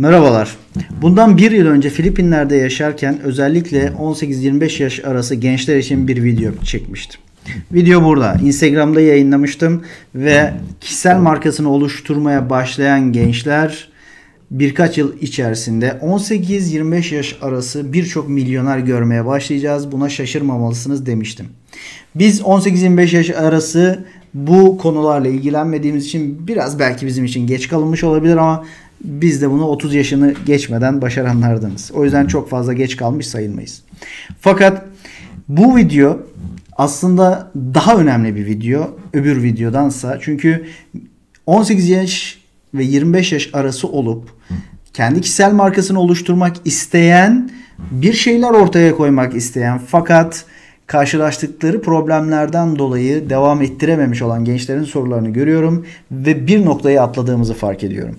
Merhabalar. Bundan bir yıl önce Filipinler'de yaşarken özellikle 18-25 yaş arası gençler için bir video çekmiştim. Video burada. Instagram'da yayınlamıştım ve kişisel markasını oluşturmaya başlayan gençler birkaç yıl içerisinde 18-25 yaş arası birçok milyoner görmeye başlayacağız. Buna şaşırmamalısınız demiştim. Biz 18-25 yaş arası bu konularla ilgilenmediğimiz için biraz belki bizim için geç kalınmış olabilir ama biz de bunu 30 yaşını geçmeden başaranlardanız. O yüzden çok fazla geç kalmış sayılmayız. Fakat bu video aslında daha önemli bir video öbür videodansa. Çünkü 18 yaş ve 25 yaş arası olup kendi kişisel markasını oluşturmak isteyen, bir şeyler ortaya koymak isteyen fakat karşılaştıkları problemlerden dolayı devam ettirememiş olan gençlerin sorularını görüyorum ve bir noktayı atladığımızı fark ediyorum.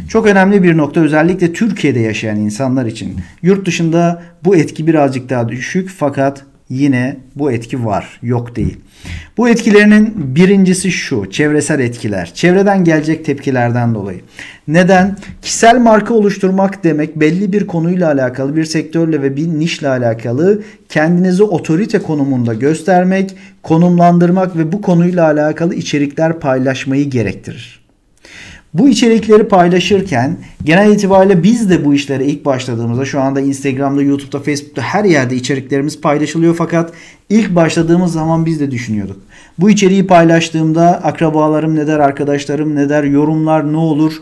Çok önemli bir nokta, özellikle Türkiye'de yaşayan insanlar için. Yurt dışında bu etki birazcık daha düşük fakat yine bu etki var, yok değil. Bu etkilerinin birincisi şu: çevresel etkiler. Çevreden gelecek tepkilerden dolayı. Neden? Kişisel marka oluşturmak demek belli bir konuyla alakalı, bir sektörle ve bir nişle alakalı kendinizi otorite konumunda göstermek, konumlandırmak ve bu konuyla alakalı içerikler paylaşmayı gerektirir. Bu içerikleri paylaşırken genel itibariyle biz de bu işlere ilk başladığımızda, şu anda Instagram'da, YouTube'da, Facebook'ta her yerde içeriklerimiz paylaşılıyor fakat ilk başladığımız zaman biz de düşünüyorduk. Bu içeriği paylaştığımda akrabalarım ne der, arkadaşlarım ne der, yorumlar ne olur,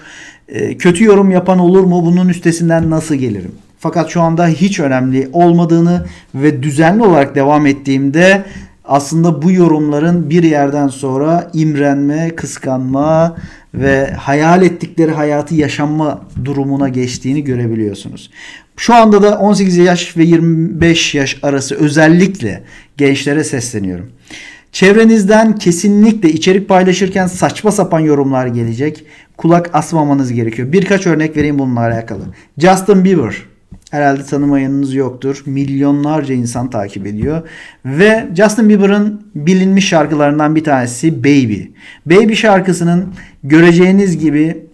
kötü yorum yapan olur mu, bunun üstesinden nasıl gelirim? Fakat şu anda hiç önemli olmadığını ve düzenli olarak devam ettiğimde aslında bu yorumların bir yerden sonra imrenme, kıskanma ve hayal ettikleri hayatı yaşanma durumuna geçtiğini görebiliyorsunuz. Şu anda da 18 yaş ve 25 yaş arası özellikle gençlere sesleniyorum. Çevrenizden kesinlikle içerik paylaşırken saçma sapan yorumlar gelecek. Kulak asmamanız gerekiyor. Birkaç örnek vereyim bununla alakalı. Justin Bieber. Herhalde tanımayanınız yoktur. Milyonlarca insan takip ediyor. Ve Justin Bieber'ın bilinmiş şarkılarından bir tanesi Baby. Baby şarkısının göreceğiniz gibi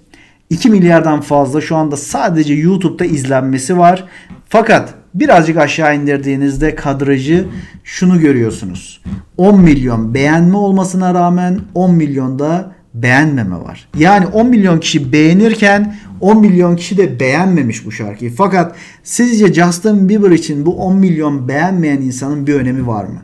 2 milyardan fazla şu anda sadece YouTube'da izlenmesi var. Fakat birazcık aşağı indirdiğinizde kadrajı şunu görüyorsunuz. 10 milyon beğenme olmasına rağmen 10 milyonda beğenmeme var. Yani 10 milyon kişi beğenirken 10 milyon kişi de beğenmemiş bu şarkıyı. Fakat sizce Justin Bieber için bu 10 milyon beğenmeyen insanın bir önemi var mı?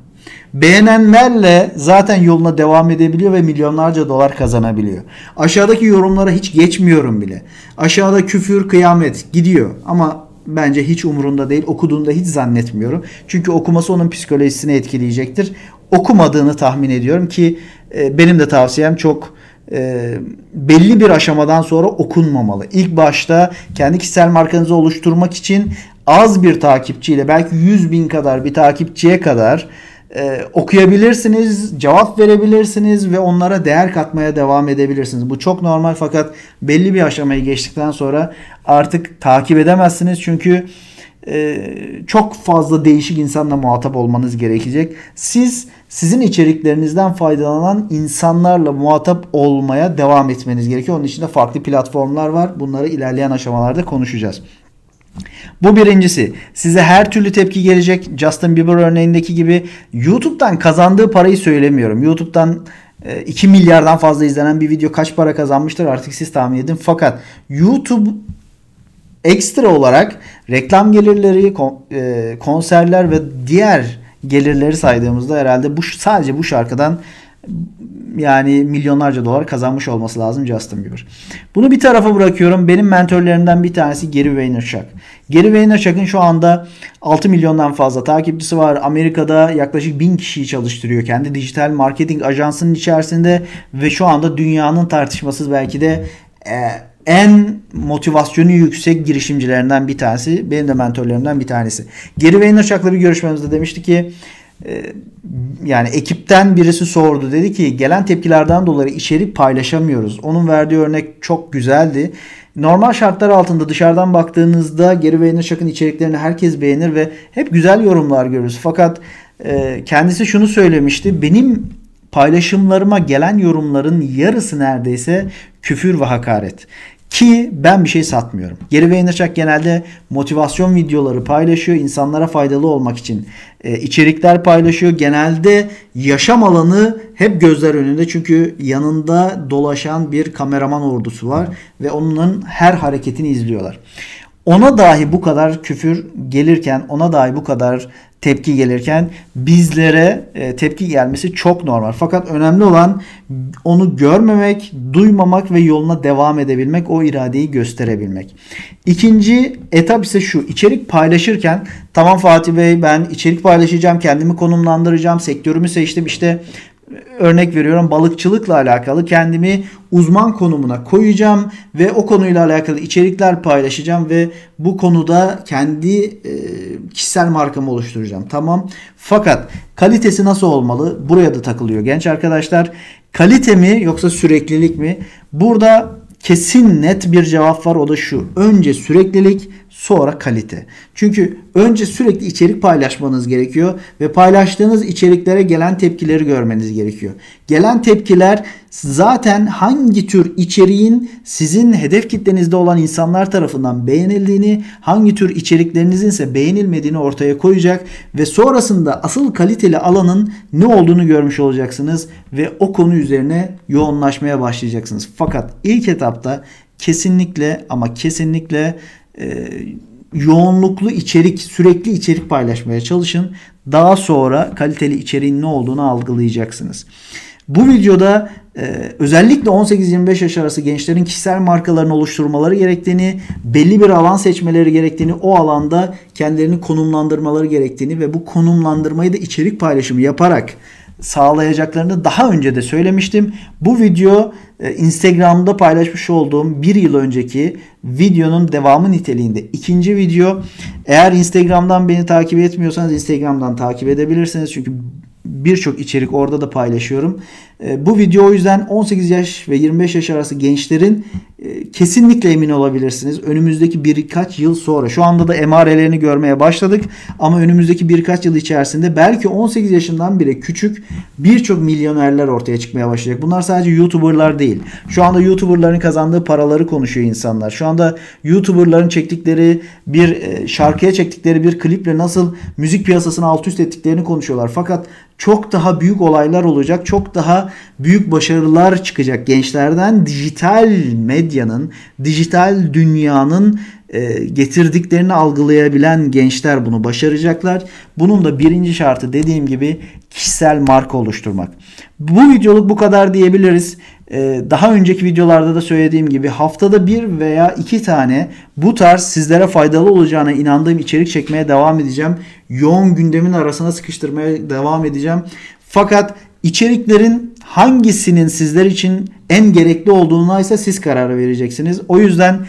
Beğenenlerle zaten yoluna devam edebiliyor ve milyonlarca dolar kazanabiliyor. Aşağıdaki yorumlara hiç geçmiyorum bile. Aşağıda küfür, kıyamet gidiyor ama bence hiç umurunda değil. Okuduğunda hiç zannetmiyorum. Çünkü okuması onun psikolojisini etkileyecektir. Okumadığını tahmin ediyorum ki benim de tavsiyem çok belli bir aşamadan sonra okunmamalı. İlk başta kendi kişisel markanızı oluşturmak için az bir takipçiyle, belki 100.000 kadar bir takipçiye kadar okuyabilirsiniz, cevap verebilirsiniz ve onlara değer katmaya devam edebilirsiniz. Bu çok normal fakat belli bir aşamayı geçtikten sonra artık takip edemezsiniz çünkü çok fazla değişik insanla muhatap olmanız gerekecek. Sizin içeriklerinizden faydalanan insanlarla muhatap olmaya devam etmeniz gerekiyor. Onun için de farklı platformlar var. Bunları ilerleyen aşamalarda konuşacağız. Bu birincisi. Size her türlü tepki gelecek. Justin Bieber örneğindeki gibi YouTube'dan kazandığı parayı söylemiyorum. YouTube'dan 2 milyardan fazla izlenen bir video kaç para kazanmıştır artık siz tahmin edin. Fakat YouTube ekstra olarak reklam gelirleri, konserler ve diğer gelirleri saydığımızda herhalde sadece bu şarkıdan yani milyonlarca dolar kazanmış olması lazım Justin Bieber. Bunu bir tarafa bırakıyorum. Benim mentörlerimden bir tanesi Gary Vaynerchuk. Gary Vaynerchuk'un şu anda 6 milyondan fazla takipçisi var. Amerika'da yaklaşık 1000 kişiyi çalıştırıyor. Kendi dijital marketing ajansının içerisinde ve şu anda dünyanın tartışmasız belki de en motivasyonu yüksek girişimcilerinden bir tanesi. Benim de mentörlerimden bir tanesi. Gary Vaynerchuk'la bir görüşmemizde demişti ki yani ekipten birisi sordu. Dedi ki gelen tepkilerden dolayı içerik paylaşamıyoruz. Onun verdiği örnek çok güzeldi. Normal şartlar altında dışarıdan baktığınızda Gary Vaynerchuk'un içeriklerini herkes beğenir ve hep güzel yorumlar görürüz. Fakat kendisi şunu söylemişti. Benim paylaşımlarıma gelen yorumların yarısı neredeyse küfür ve hakaret. Ki ben bir şey satmıyorum. Geri Vaynerchuk genelde motivasyon videoları paylaşıyor. İnsanlara faydalı olmak için içerikler paylaşıyor. Genelde yaşam alanı hep gözler önünde. Çünkü yanında dolaşan bir kameraman ordusu var. Ve onun her hareketini izliyorlar. Ona dahi bu kadar küfür gelirken, ona dahi bu kadar tepki gelirken bizlere tepki gelmesi çok normal. Fakat önemli olan onu görmemek, duymamak ve yoluna devam edebilmek, o iradeyi gösterebilmek. İkinci etap ise şu: içerik paylaşırken tamam Fatih Bey, ben içerik paylaşacağım, kendimi konumlandıracağım, sektörümü seçtim, işte örnek veriyorum balıkçılıkla alakalı kendimi uzman konumuna koyacağım ve o konuyla alakalı içerikler paylaşacağım ve bu konuda kendi kişisel markamı oluşturacağım. Tamam. Fakat kalitesi nasıl olmalı? Buraya da takılıyor genç arkadaşlar. Kalite mi yoksa süreklilik mi? Burada kesin net bir cevap var. O da şu: önce süreklilik, sonra kalite. Çünkü önce sürekli içerik paylaşmanız gerekiyor ve paylaştığınız içeriklere gelen tepkileri görmeniz gerekiyor. Gelen tepkiler zaten hangi tür içeriğin sizin hedef kitlenizde olan insanlar tarafından beğenildiğini, hangi tür içeriklerinizin ise beğenilmediğini ortaya koyacak ve sonrasında asıl kaliteli alanın ne olduğunu görmüş olacaksınız ve o konu üzerine yoğunlaşmaya başlayacaksınız. Fakat ilk etapta kesinlikle ama kesinlikle yoğunluklu içerik, sürekli içerik paylaşmaya çalışın. Daha sonra kaliteli içeriğin ne olduğunu algılayacaksınız. Bu videoda özellikle 18-25 yaş arası gençlerin kişisel markalarını oluşturmaları gerektiğini, belli bir alan seçmeleri gerektiğini, o alanda kendilerini konumlandırmaları gerektiğini ve bu konumlandırmayı da içerik paylaşımı yaparak sağlayacaklarını daha önce de söylemiştim. Bu video Instagram'da paylaşmış olduğum bir yıl önceki videonun devamı niteliğinde ikinci video. Eğer Instagram'dan beni takip etmiyorsanız Instagram'dan takip edebilirsiniz. Çünkü birçok içerik orada da paylaşıyorum. Bu video o yüzden 18 yaş ve 25 yaş arası gençlerin kesinlikle emin olabilirsiniz. Önümüzdeki birkaç yıl sonra, şu anda da emarelerini görmeye başladık ama önümüzdeki birkaç yıl içerisinde belki 18 yaşından bile küçük birçok milyonerler ortaya çıkmaya başlayacak. Bunlar sadece YouTuber'lar değil. Şu anda YouTuber'ların kazandığı paraları konuşuyor insanlar. Şu anda YouTuber'ların çektikleri bir şarkıya çektikleri bir kliple nasıl müzik piyasasını alt üst ettiklerini konuşuyorlar. Fakat çok daha büyük olaylar olacak. Çok daha büyük başarılar çıkacak gençlerden. Dijital medyanın, dijital dünyanın getirdiklerini algılayabilen gençler bunu başaracaklar. Bunun da birinci şartı dediğim gibi kişisel marka oluşturmak. Bu videoluk bu kadar diyebiliriz. Daha önceki videolarda da söylediğim gibi haftada bir veya iki tane bu tarz sizlere faydalı olacağına inandığım içerik çekmeye devam edeceğim. Yoğun gündemin arasına sıkıştırmaya devam edeceğim. Fakat içeriklerin hangisinin sizler için en gerekli olduğuna ise siz karar vereceksiniz. O yüzden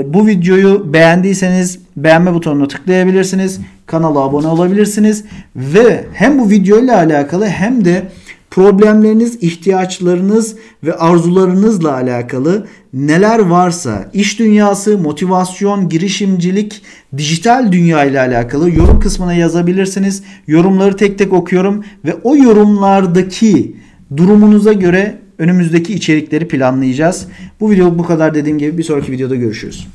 bu videoyu beğendiyseniz beğenme butonuna tıklayabilirsiniz. Kanala abone olabilirsiniz. Ve hem bu video ile alakalı hem de problemleriniz, ihtiyaçlarınız ve arzularınızla alakalı neler varsa iş dünyası, motivasyon, girişimcilik, dijital dünya ile alakalı yorum kısmına yazabilirsiniz. Yorumları tek tek okuyorum ve o yorumlardaki durumunuza göre önümüzdeki içerikleri planlayacağız. Bu video bu kadar, dediğim gibi bir sonraki videoda görüşürüz.